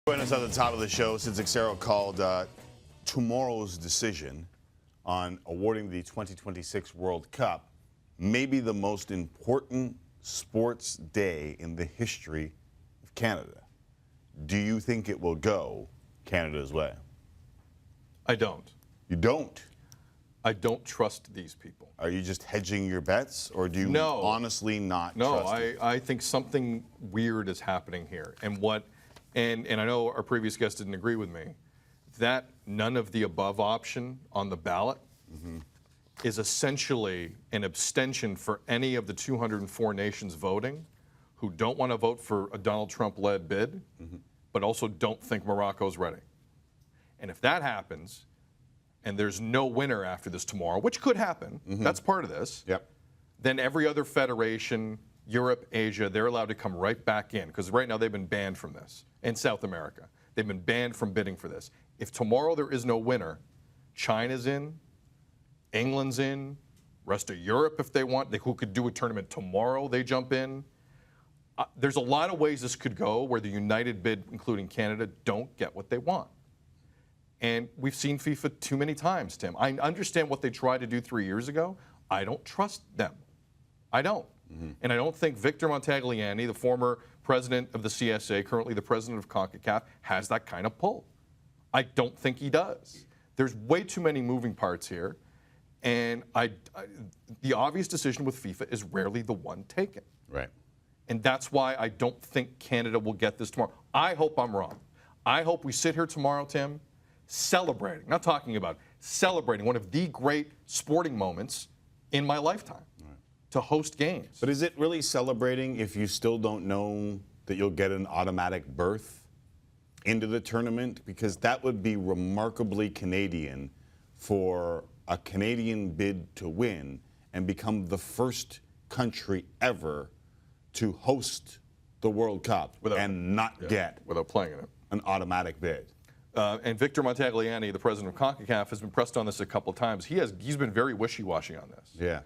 Join us at the top of the show. Sid Xero called tomorrow's decision on awarding the 2026 World Cup maybe the most important sports day in the history of Canada. Do you think it will go Canada's way? I don't. You don't? I don't trust these people. Are you just hedging your bets, or do you honestly not trust it? I think something weird is happening here. And I know our previous guest didn't agree with me, that none of the above option on the ballot is essentially an abstention for any of the 204 nations voting who don't want to vote for a Donald Trump-led bid, but also don't think Morocco's ready. And if that happens, and there's no winner after this tomorrow, which could happen, that's part of this, then every other federation, Europe, Asia, they're allowed to come right back in, because right now they've been banned from this. In South America, they've been banned from bidding for this. If tomorrow there is no winner, China's in, England's in, rest of Europe if they want, who could do a tournament tomorrow, they jump in. There's a lot of ways this could go where the united bid, including Canada, don't get what they want. And we've seen FIFA too many times, Tim. I understand what they tried to do 3 years ago. I don't trust them. I don't. And I don't think Victor Montagliani, the former president of the CSA, currently the president of CONCACAF, has that kind of pull. I don't think he does. There's way too many moving parts here. And the obvious decision with FIFA is rarely the one taken. Right. And that's why I don't think Canada will get this tomorrow. I hope I'm wrong. I hope we sit here tomorrow, Tim, celebrating, not talking about, celebrating one of the great sporting moments in my lifetime, to host games. But is it really celebrating if you still don't know that you'll get an automatic berth into the tournament? Because that would be remarkably Canadian for a Canadian bid to win and become the first country ever to host the World Cup and not get without playing in it an automatic bid. And Victor Montagliani, the president of CONCACAF, has been pressed on this a couple of times. He's been very wishy-washy on this. Yeah.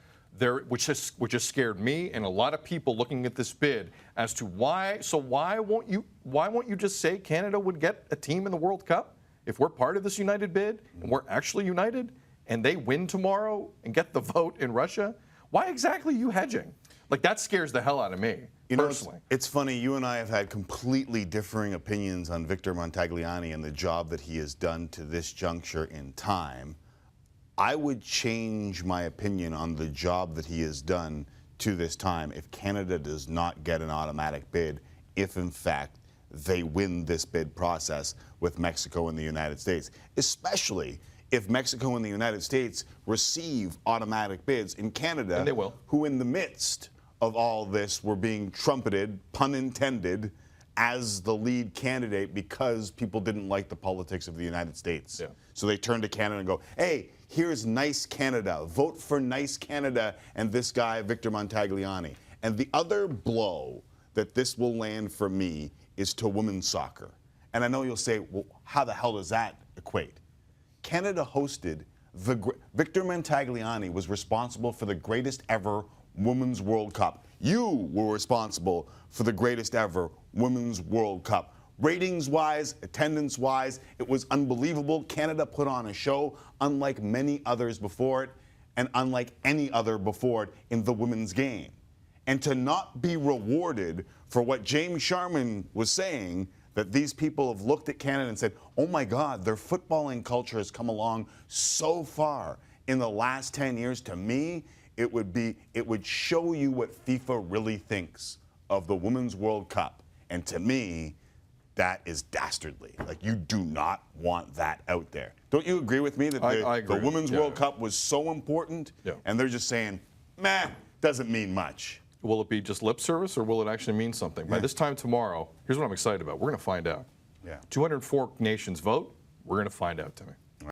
Which has scared me and a lot of people looking at this bid as to why. So why won't you just say Canada would get a team in the World Cup if we're part of this united bid and we're actually united and they win tomorrow and get the vote in Russia? Why exactly are you hedging? Like, that scares the hell out of me, personally. It's funny, you and I have had completely differing opinions on Victor Montagliani and the job that he has done to this juncture in time. I would change my opinion on the job that he has done to this time if Canada does not get an automatic bid, if in fact they win this bid process with Mexico and the United States, especially if Mexico and the United States receive automatic bids in Canada, and they will, who in the midst of all this were being trumpeted, pun intended, as the lead candidate because people didn't like the politics of the United States. Yeah. So they turn to Canada and go, hey, here's nice Canada. Vote for nice Canada and this guy, Victor Montagliani. And the other blow that this will land for me is to women's soccer. And I know you'll say, well, how the hell does that equate? Canada hosted Victor Montagliani was responsible for the greatest ever Women's World Cup. You were responsible for the greatest ever Women's World Cup. Ratings-wise, attendance-wise, it was unbelievable. Canada put on a show unlike many others before it and unlike any other before it in the women's game. And to not be rewarded for what James Sharman was saying, that these people have looked at Canada and said, oh my God, their footballing culture has come along so far in the last 10 years. To me, it would show you what FIFA really thinks of the Women's World Cup. And to me, that is dastardly. Like, you do not want that out there. Don't you agree with me that the Women's World Cup was so important? Yeah. And they're just saying, meh, doesn't mean much. Will it be just lip service, or will it actually mean something? By this time tomorrow, here's what I'm excited about. We're going to find out. 204 nations vote. We're going to find out, Timmy.